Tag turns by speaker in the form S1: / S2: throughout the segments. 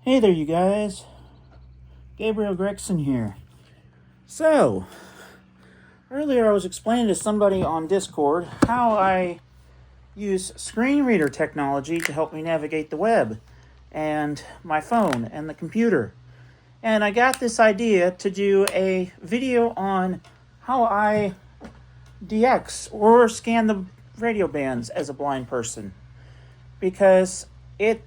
S1: Hey there, you guys. Gabriel Gregson here. So, earlier I was explaining to somebody on Discord how I use screen reader technology to help me navigate the web and my phone and the computer. And I got this idea to do a video on how I DX or scan the radio bands as a blind person, because it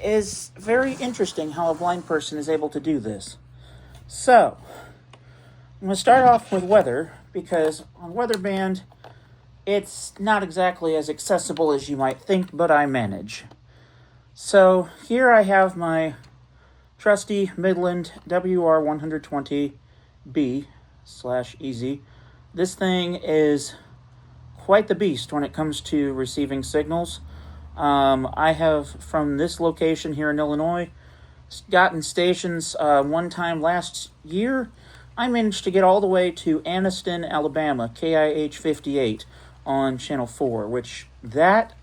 S1: is very interesting how a blind person is able to do this. So, I'm going to start off with weather, because on Weatherband, it's not exactly as accessible as you might think, but I manage. So, here I have my trusty Midland WR120B/EZ. This thing is quite the beast when it comes to receiving signals. I have, from this location here in Illinois, gotten stations. One time last year, I managed to get all the way to Anniston, Alabama, KIH 58 on Channel 4, which that,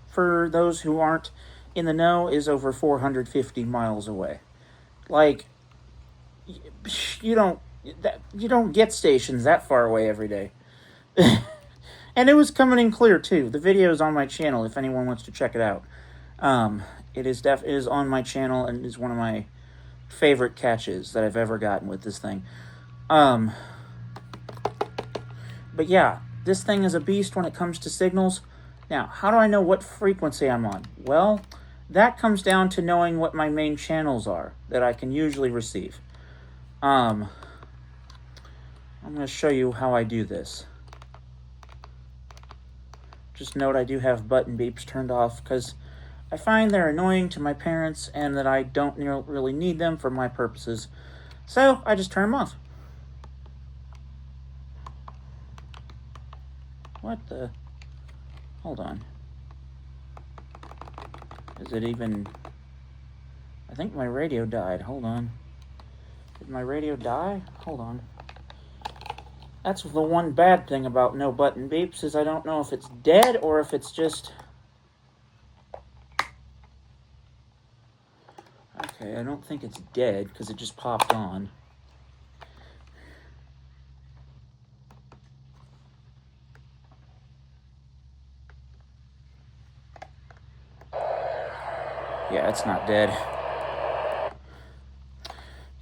S1: for those who aren't in the know, is over 450 miles away. Like, you don't get stations that far away every day. And it was coming in clear too. The video is on my channel if anyone wants to check it out. It is on my channel and is one of my favorite catches that I've ever gotten with this thing. But yeah, this thing is a beast when it comes to signals. Now, how do I know what frequency I'm on? Well, that comes down to knowing what my main channels are that I can usually receive. I'm going to show you how I do this. Just note I do have button beeps turned off because I find they're annoying to my parents and that I don't really need them for my purposes. So I just turn them off. What the? Hold on. Is it even? I think my radio died. Hold on. Did my radio die? Hold on. That's the one bad thing about no button beeps, is I don't know if it's dead or if it's just... Okay, I don't think it's dead because it just popped on. Yeah, it's not dead.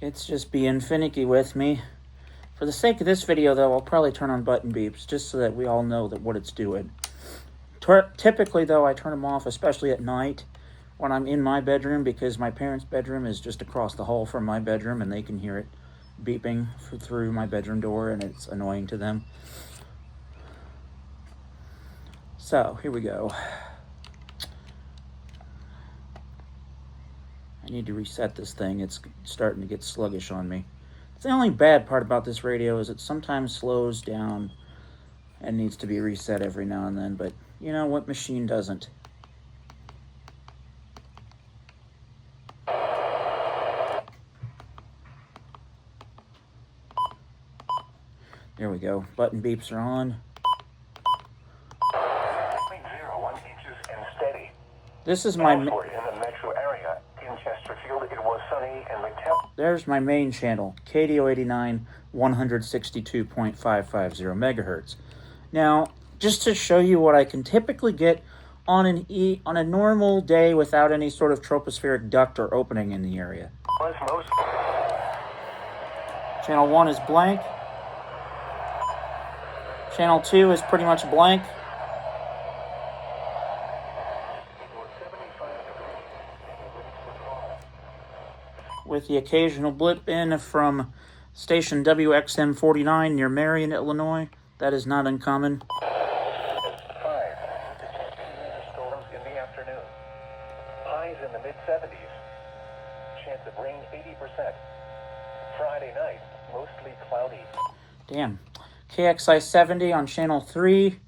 S1: It's just being finicky with me. For the sake of this video, though, I'll probably turn on button beeps just so that we all know what it's doing. Typically, though, I turn them off, especially at night when I'm in my bedroom, because my parents' bedroom is just across the hall from my bedroom, and they can hear it beeping through my bedroom door, and it's annoying to them. So, here we go. I need to reset this thing. It's starting to get sluggish on me. The only bad part about this radio is it sometimes slows down and needs to be reset every now and then, but you know what machine doesn't? There we go. Button beeps are on.
S2: 0.01 inches and steady.
S1: This is my...
S2: Elsewhere in the metro area, in Chesterfield, it was sunny and the
S1: There's my main channel, KDO89 162.550 megahertz. Now, just to show you what I can typically get on a normal day without any sort of tropospheric duct or opening in the area. Channel 1 is blank. Channel 2 is pretty much blank. With the occasional blip in from station WXM49 near Marion, Illinois. That is not uncommon.
S2: 5. Storms in the afternoon. Highs in the mid-70s. Chance of rain 80%. Friday night, mostly cloudy.
S1: Damn. KXI 70 on channel 3,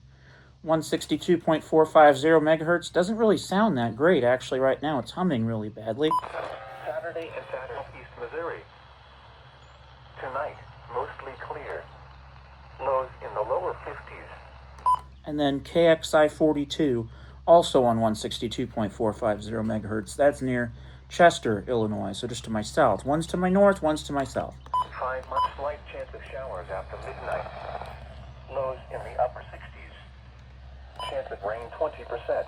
S1: 162.450 megahertz. Doesn't really sound that great, actually, right now. It's humming really badly.
S2: Saturday and Saturday, East Missouri. Tonight, mostly clear. Lows in the lower 50s.
S1: And then KXI 42, also on 162.450 megahertz. That's near Chester, Illinois. So just to my south. One's to my north, one's to my south.
S2: Find much slight chance of showers after midnight. Lows in the upper 60s. Chance of rain 20%.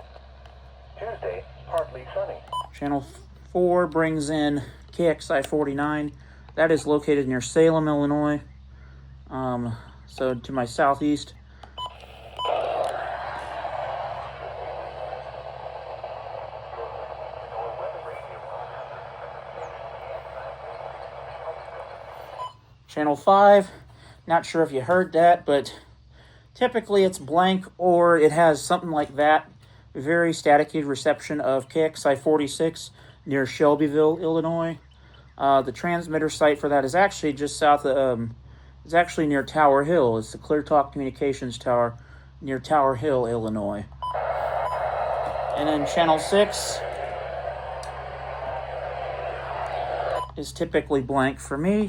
S2: Tuesday, partly sunny.
S1: Channel 4 brings in KXI 49. That is located near Salem, Illinois. So to my southeast. Channel 5, not sure if you heard that, but typically it's blank or it has something like that. Very staticky reception of KXI 46 near Shelbyville, Illinois. The transmitter site for that is actually just south of, it's actually near Tower Hill. It's the Clear Talk Communications Tower near Tower Hill, Illinois. And then Channel 6 is typically blank for me.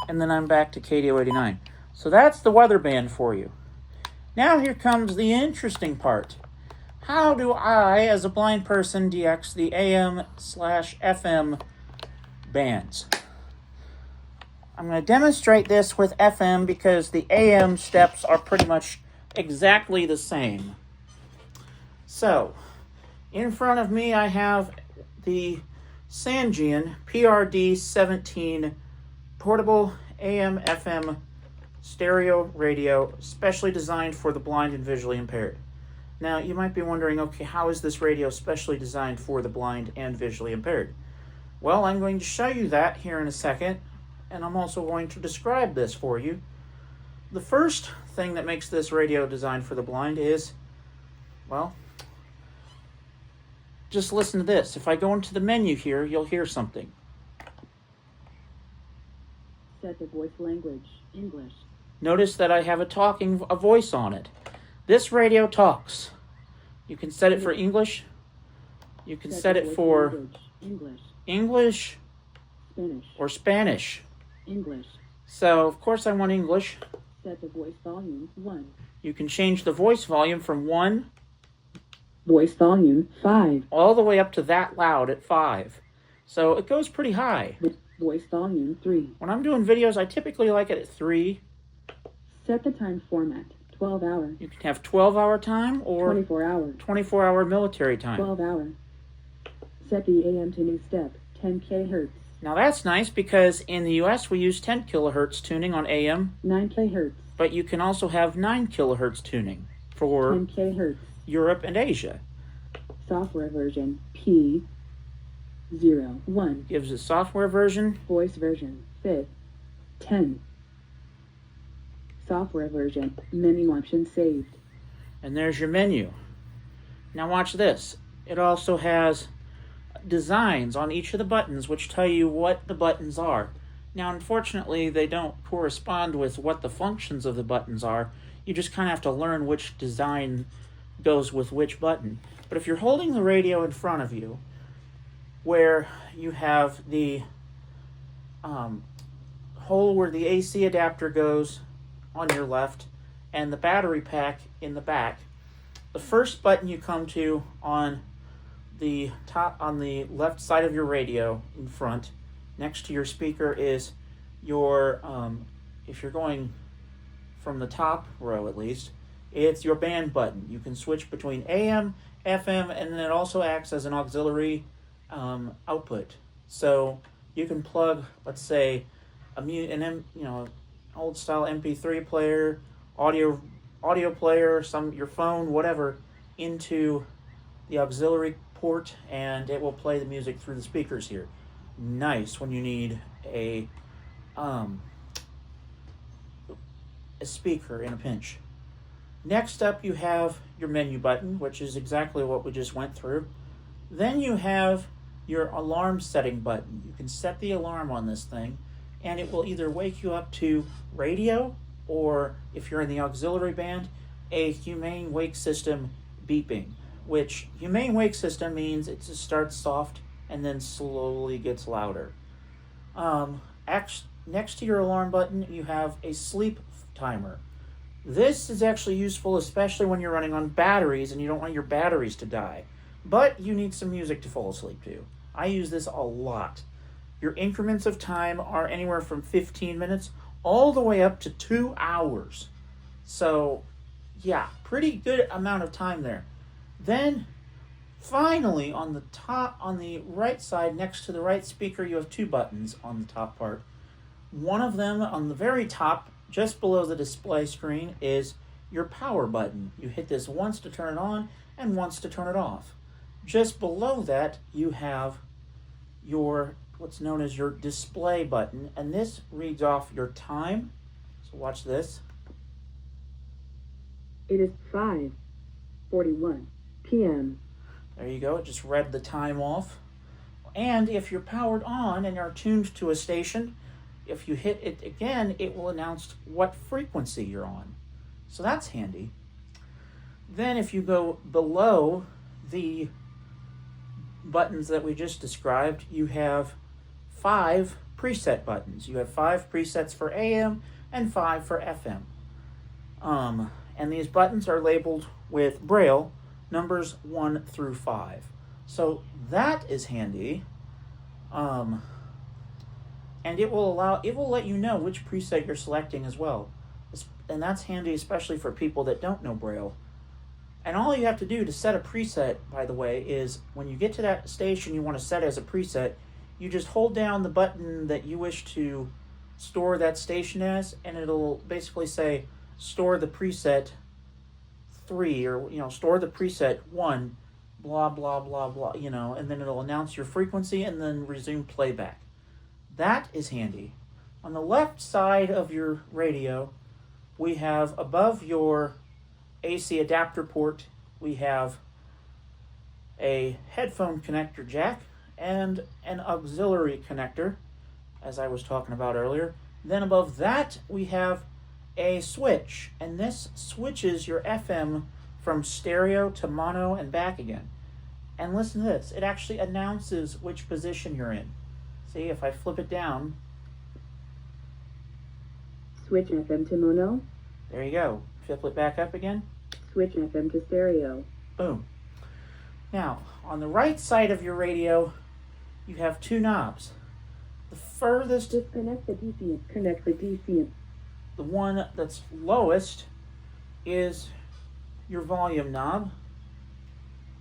S1: And then I'm back to KDO 89. So that's the weather band for you. Now here comes the interesting part. How do I, as a blind person, DX the AM/FM bands? I'm going to demonstrate this with FM because the AM steps are pretty much exactly the same. So, in front of me I have the Sangean PRD-17 portable AM/FM stereo radio, specially designed for the blind and visually impaired. Now, you might be wondering, okay, how is this radio specially designed for the blind and visually impaired? Well, I'm going to show you that here in a second, and I'm also going to describe this for you. The first thing that makes this radio designed for the blind is, well, just listen to this. If I go into the menu here, you'll hear something.
S3: Set the voice language, English.
S1: Notice that I have a voice on it. This radio talks. You can set it for English. You can set it for
S3: English,
S1: English
S3: Spanish,
S1: or Spanish.
S3: English.
S1: So, of course, I want English.
S3: Set the voice volume 1.
S1: You can change the voice volume from 1
S3: Voice volume 5.
S1: all the way up to that loud at 5. So it goes pretty high.
S3: Voice volume 3.
S1: When I'm doing videos, I typically like it at 3.
S3: Set the time format 12 hour.
S1: You can have 12-hour time or
S3: 24 hour.
S1: 24-hour military time.
S3: 12 hour. Set the AM to new step 10 kHz.
S1: Now that's nice because in the US we use 10 kilohertz tuning on AM,
S3: 9 kHz.
S1: but you can also have 9 kilohertz tuning for
S3: 10 kHz.
S1: Europe and Asia.
S3: Software version P01.
S1: Gives a software version.
S3: Voice version 10. Software version, menu option saved.
S1: And there's your menu. Now watch this. It also has designs on each of the buttons which tell you what the buttons are. Now unfortunately they don't correspond with what the functions of the buttons are. You just kind of have to learn which design goes with which button. But if you're holding the radio in front of you, where you have the hole where the AC adapter goes on your left and the battery pack in the back, the first button you come to on the top, on the left side of your radio in front, next to your speaker, is your, if you're going from the top row at least, it's your band button. You can switch between AM, FM, and then it also acts as an auxiliary output. So you can plug, let's say, old style MP3 player, audio player, your phone, whatever, into the auxiliary port, and it will play the music through the speakers here. Nice when you need a speaker in a pinch. Next up, you have your menu button, which is exactly what we just went through. Then you have your alarm setting button. You can set the alarm on this thing, and it will either wake you up to radio, or if you're in the auxiliary band, a humane wake system beeping, which humane wake system means it just starts soft and then slowly gets louder. Next to your alarm button, you have a sleep timer. This is actually useful, especially when you're running on batteries and you don't want your batteries to die. but you need some music to fall asleep to. I use this a lot. Your increments of time are anywhere from 15 minutes all the way up to 2 hours. So, yeah, pretty good amount of time there. Then, finally, on the right side, next to the right speaker, you have two buttons on the top part. One of them on the very top, just below the display screen, is your power button. You hit this once to turn it on and once to turn it off. Just below that, you have your what's known as your display button, and this reads off your time. So watch this.
S3: It is 5:41 p.m.
S1: There you go. It just read the time off. And if you're powered on and are tuned to a station, if you hit it again, it will announce what frequency you're on. So that's handy. Then if you go below the buttons that we just described, you have 5 preset buttons. You have 5 presets for AM and 5 for FM. And these buttons are labeled with Braille, numbers 1 through 5. So that is handy. And it will let you know which preset you're selecting as well. And that's handy especially for people that don't know Braille. And all you have to do to set a preset, by the way, is when you get to that station you want to set as a preset, you just hold down the button that you wish to store that station as, and it'll basically say store the preset 3, or store the preset 1, blah blah blah blah, and then it'll announce your frequency and then resume playback. That is handy. On the left side of your radio, we have above your AC adapter port, we have a headphone connector jack and an auxiliary connector, as I was talking about earlier. Then above that, we have a switch, and this switches your FM from stereo to mono and back again. And listen to this, it actually announces which position you're in. See, if I flip it down,
S3: Switch FM to mono.
S1: there you go. Flip it back up again.
S3: Switch FM to stereo.
S1: Boom. Now, on the right side of your radio, you have 2 knobs. The furthest,
S3: Disconnect the DC. Connect the DC.
S1: the one that's lowest, is your volume knob.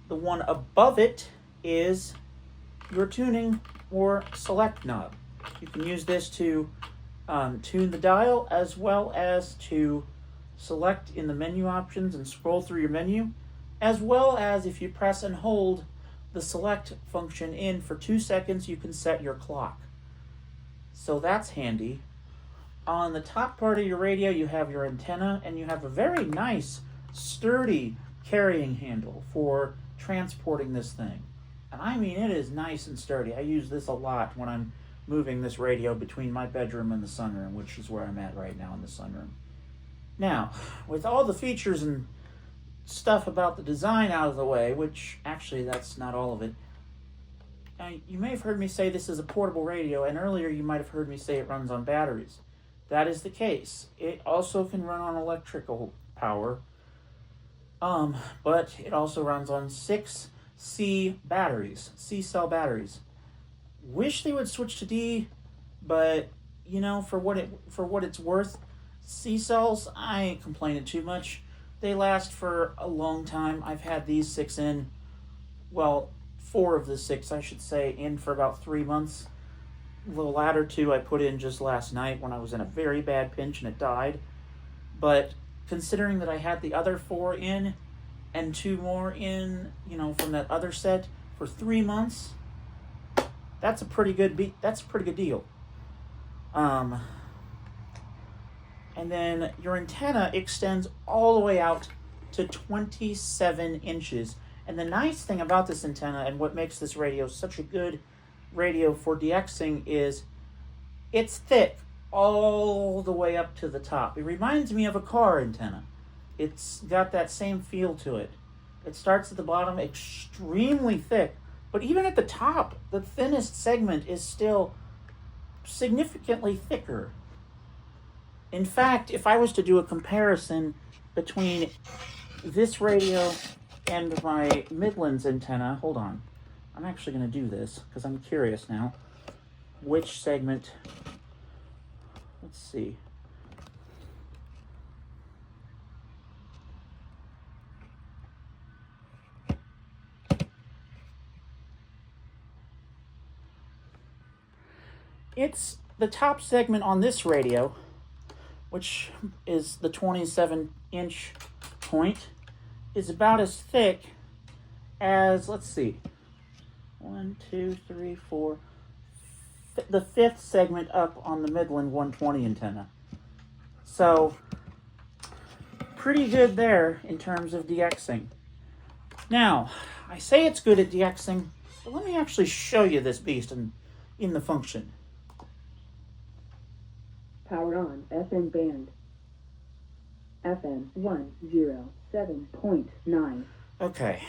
S1: The one above it is your tuning or select knob. You can use this to tune the dial, as well as to select in the menu options and scroll through your menu, as well as if you press and hold the select function in for 2 seconds, you can set your clock. So that's handy. On the top part of your radio, you have your antenna, and you have a very nice, sturdy carrying handle for transporting this thing. And I mean, it is nice and sturdy. I use this a lot when I'm moving this radio between my bedroom and the sunroom, which is where I'm at right now in the sunroom. Now, with all the features and stuff about the design out of the way, which actually that's not all of it, you may have heard me say this is a portable radio, and earlier you might have heard me say it runs on batteries. That is the case. It also can run on electrical power, but it also runs on 6 C batteries, C-cell batteries. Wish they would switch to D, but for what it's worth, C-cells, I ain't complaining too much. They last for a long time. I've had these 6 in, 4 of the 6, I should say, in for about 3 months. The latter 2 I put in just last night when I was in a very bad pinch and it died. But considering that I had the other 4 in and 2 more in, from that other set for 3 months, that's a pretty good deal. And then your antenna extends all the way out to 27 inches. And the nice thing about this antenna, and what makes this radio such a good radio for DXing, is it's thick all the way up to the top. It reminds me of a car antenna. It's got that same feel to it. It starts at the bottom, extremely thick, but even at the top, the thinnest segment is still significantly thicker. In fact, if I was to do a comparison between this radio and my Midlands antenna. Hold on. I'm actually going to do this because I'm curious now. Which segment? Let's see. It's the top segment on this radio, which is the 27-inch point, is about as thick as, let's see, 1, 2, 3, 4, the fifth segment up on the Midland 120 antenna. So, pretty good there in terms of DXing. Now, I say it's good at DXing, but let me actually show you this beast in the function.
S3: Powered on FM band. FM 107.9.
S1: Okay.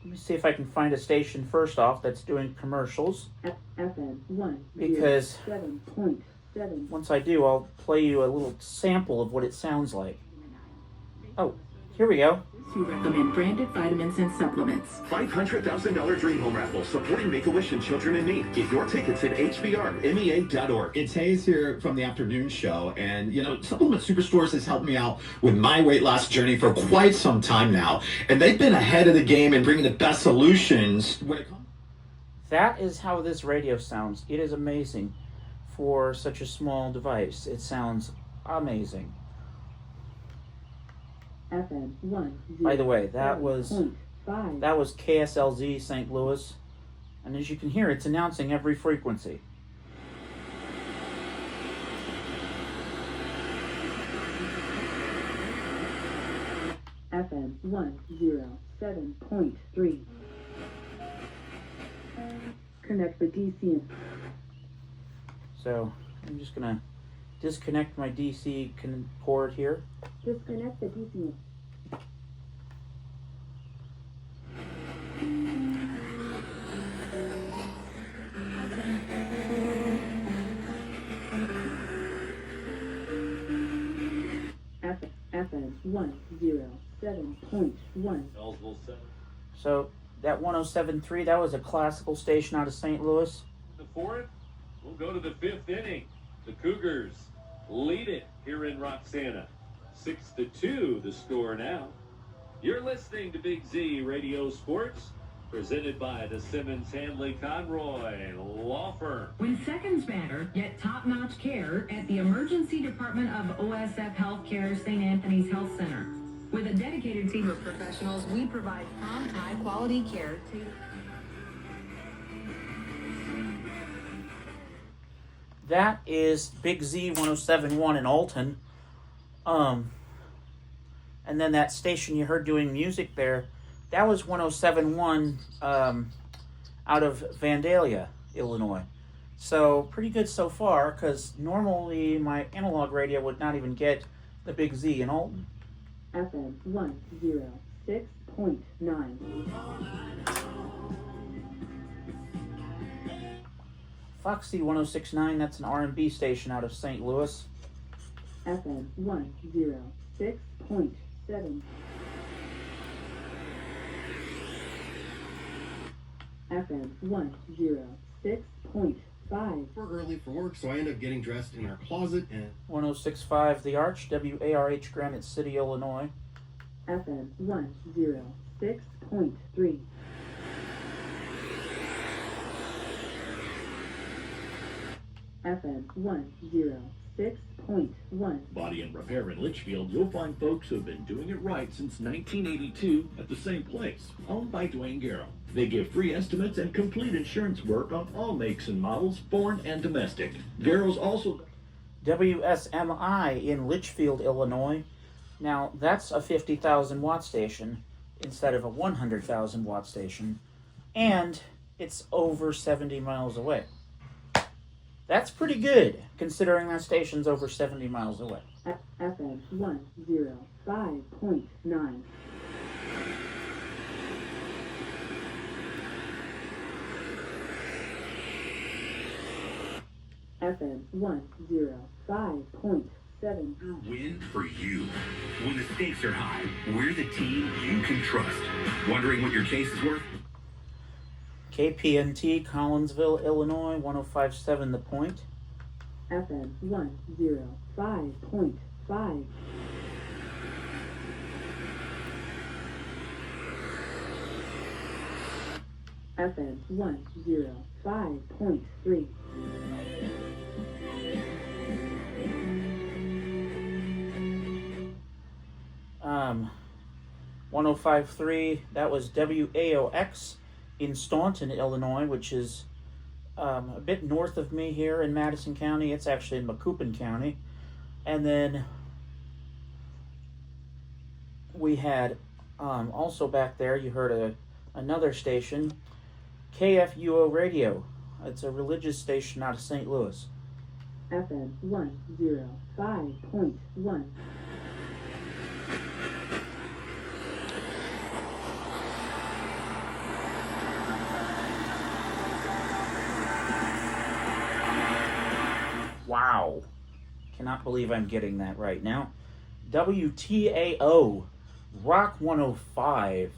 S1: Let me see if I can find a station first off that's doing commercials.
S3: FM
S1: 107.7. Once I do, I'll play you a little sample of what it sounds like. Oh, here we go.
S4: To recommend branded vitamins and supplements.
S5: $500,000 Dream Home Raffle supporting Make-A-Wish and Children in Need. Get your tickets at hbrmea.org.
S6: It's Hayes here from the afternoon show, and Supplement Superstores has helped me out with my weight loss journey for quite some time now, and they've been ahead of the game in bringing the best solutions when it comes.
S1: That is how this radio sounds. It is amazing for such a small device. It sounds amazing.
S3: FM 1.
S1: By the way, that was KSLZ St. Louis, and as you can hear, it's announcing every frequency.
S3: FM 107.3. Connect the DC.
S1: So I'm just gonna disconnect my DC cord here.
S3: Disconnect the DC. FM 107.1.
S1: So that 107.3, that was a classical station out of St. Louis.
S7: The fourth, we'll go to the fifth inning. The Cougars lead it here in Roxana. 6-2 the score now. You're listening to Big Z Radio Sports, presented by the Simmons Handley Conroy Law Firm.
S4: When seconds matter, get top-notch care at the Emergency Department of OSF Healthcare St. Anthony's Health Center. With a dedicated team of professionals, we provide prompt, high-quality care to...
S1: That is Big Z 107.1 in Alton. And then that station you heard doing music there, that was 107.1 out of Vandalia, Illinois. So pretty good so far, because normally my analog radio would not even get the Big Z in Alton.
S3: FM 106.9.
S1: Foxy 106.9, that's an R&B station out of St. Louis.
S3: FM 106.7. FM 106.5.
S8: We're early for work, so I end up getting dressed in our closet and
S1: 106.5 The Arch, WARH, Granite City, Illinois.
S3: FM 106.3. FM 106.1.
S9: Body and Repair in Litchfield, you'll find folks who have been doing it right since 1982 at the same place, owned by Dwayne Garrow. They give free estimates and complete insurance work on all makes and models, foreign and domestic. Garrow's also...
S1: WSMI in Litchfield, Illinois. Now, that's a 50,000 watt station instead of a 100,000 watt station, and it's over 70 miles away. That's pretty good, considering that station's over 70 miles away.
S3: FM 105.9. FM 105.7.
S10: Win for you. When the stakes are high, we're the team you can trust. Wondering what your case is worth?
S1: KPNT, Collinsville, Illinois, 105.7 The Point.
S3: FM 105.5. FM 105.3.
S1: Um, 105.3, that was WAOX in Staunton, Illinois, which is a bit north of me here in Madison County. It's actually in Macoupin County. And then we had also back there, you heard another station, KFUO Radio. It's a religious station out of St. Louis.
S3: FM 105.1.
S1: Wow. Cannot believe I'm getting that right now. WTAO, Rock 105.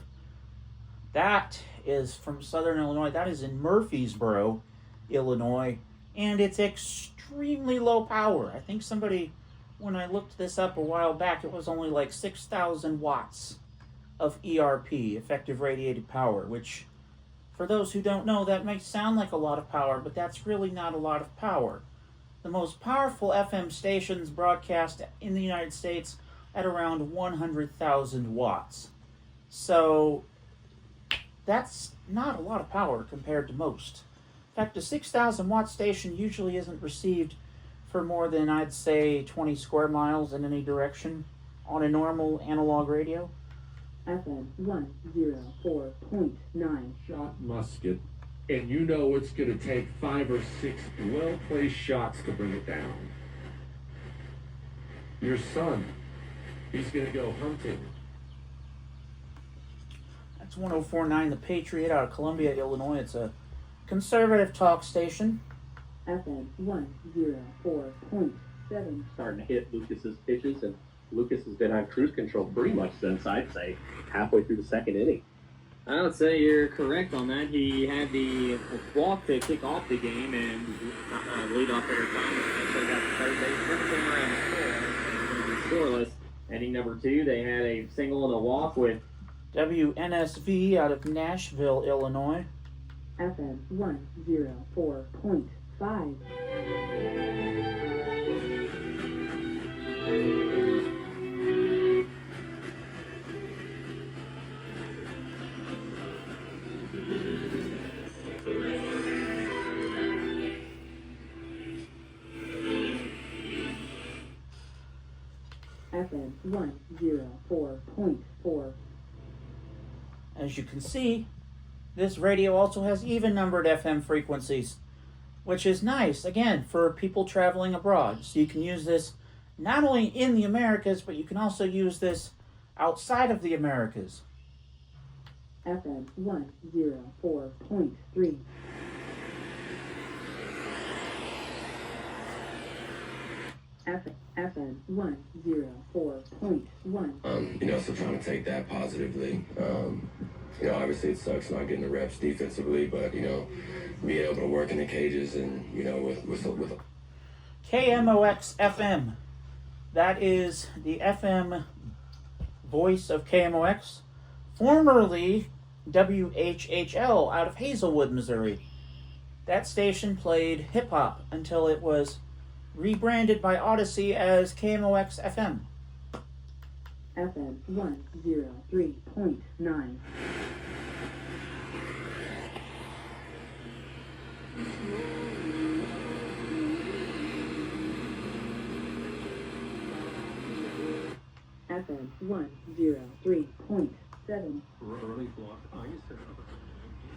S1: That is from Southern Illinois. That is in Murfreesboro, Illinois. And it's extremely low power. I think somebody, when I looked this up a while back, it was only like 6,000 watts of ERP, effective radiated power, which, for those who don't know, that may sound like a lot of power, but that's really not a lot of power. The most powerful FM stations broadcast in the United States at around 100,000 watts. So that's not a lot of power compared to most. In fact, a 6,000 watt station usually isn't received for more than, I'd say, 20 square miles in any direction on a normal analog radio.
S3: FM 104.9.
S7: Shot musket. And you know it's going to take 5 or 6 well-placed shots to bring it down. Your son, he's going to go hunting.
S1: That's 104.9 The Patriot out of Columbia, Illinois. It's a conservative talk station.
S3: FM 104.7.
S11: Starting to hit Lucas's pitches, and Lucas has been on cruise control pretty much since, I'd say, halfway through the second inning.
S12: I would say you're correct on that. He had the walk to kick off the game, and lead off hitter Thomas actually got the third base hit, came around the score. Scoreless. Inning number 2, they had a single and a walk with
S1: WNSV out of Nashville, Illinois.
S3: FM 104.5. FM 104.4.
S1: As you can see, this radio also has even-numbered FM frequencies, which is nice, again, for people traveling abroad. So you can use this not only in the Americas, but you can also use this outside of the Americas.
S3: FM 104.3. FM 104.1.
S13: So trying to take that positively. Obviously it sucks not getting the reps defensively, but, being able to work in the cages and, with
S1: KMOX FM. That is the FM voice of KMOX, formerly WHHL out of Hazelwood, Missouri. That station played hip-hop until it was rebranded by Odyssey as KMOX FM.
S3: FM 103.9. FM 103.7.
S14: Early block ice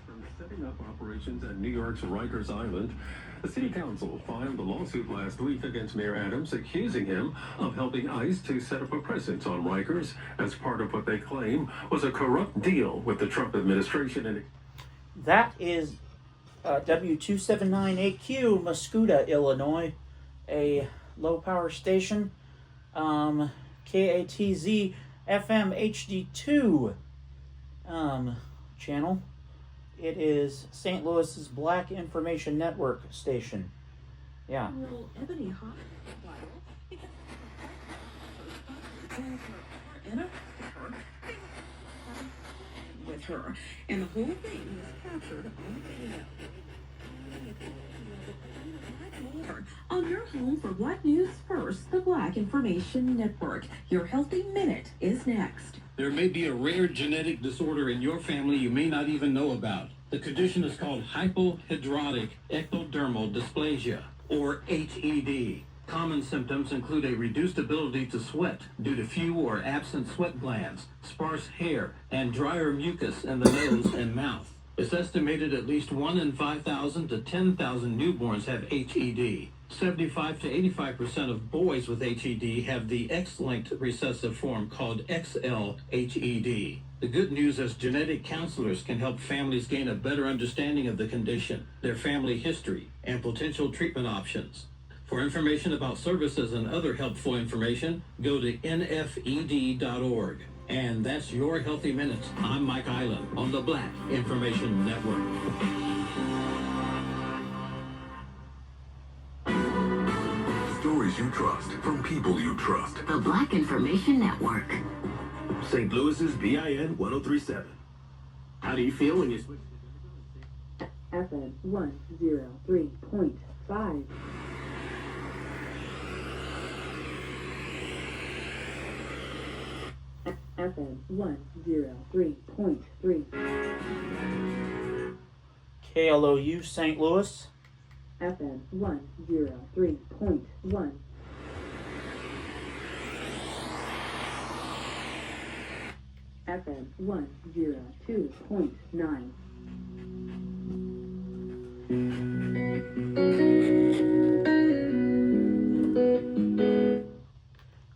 S14: from setting up operations at New York's Rikers Island. The city council filed a lawsuit last week against Mayor Adams, accusing him of helping ICE to set up a presence on Rikers as part of what they claim was a corrupt deal with the Trump administration. And
S1: that is W279AQ, Muscuda, Illinois, a low-power station. KATZ FM HD2 channel. It is St. Louis's Black Information Network station. Yeah.
S4: Little ebony hot with her, and the whole thing was captured on video. On your home for Black News First, the Black Information Network. Your Healthy Minute is next.
S15: There may be a rare genetic disorder in your family you may not even know about. The condition is called hypohidrotic ectodermal dysplasia, or HED. Common symptoms include a reduced ability to sweat due to few or absent sweat glands, sparse hair, and drier mucus in the nose and mouth. It's estimated at least 1 in 5,000 to 10,000 newborns have HED. 75 to 85% of boys with HED have the X-linked recessive form called XL-HED. The good news is genetic counselors can help families gain a better understanding of the condition, their family history, and potential treatment options. For information about services and other helpful information, go to nfed.org. And that's your Healthy Minutes. I'm Mike Island on the Black Information Network.
S10: Stories you trust from people you trust.
S16: The Black Information Network.
S10: St. Louis's BIN 1037.
S15: How do you feel when you switch?
S3: FM 103.5. FM 103.3.
S1: KLOU St. Louis.
S3: FM 103.1. FM 102.9.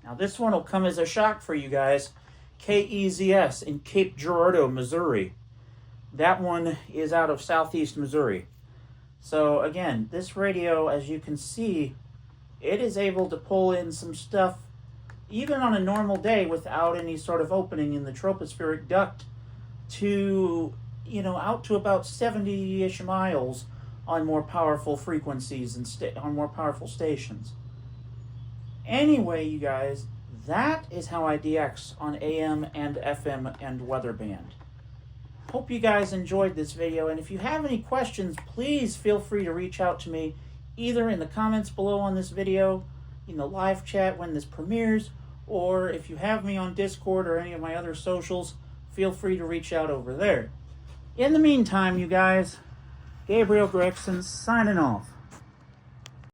S1: Now this one will come as a shock for you guys. KEZS in Cape Girardeau, Missouri. That one is out of southeast Missouri. So again, this radio, as you can see, it is able to pull in some stuff even on a normal day without any sort of opening in the tropospheric duct to, out to about 70-ish miles on more powerful frequencies and on more powerful stations. Anyway, you guys, that is how I DX on AM and FM and weather band. Hope you guys enjoyed this video, and if you have any questions, please feel free to reach out to me either in the comments below on this video, in the live chat when this premieres, or if you have me on Discord or any of my other socials, feel free to reach out over there. In the meantime, you guys, Gabriel Gregson signing off.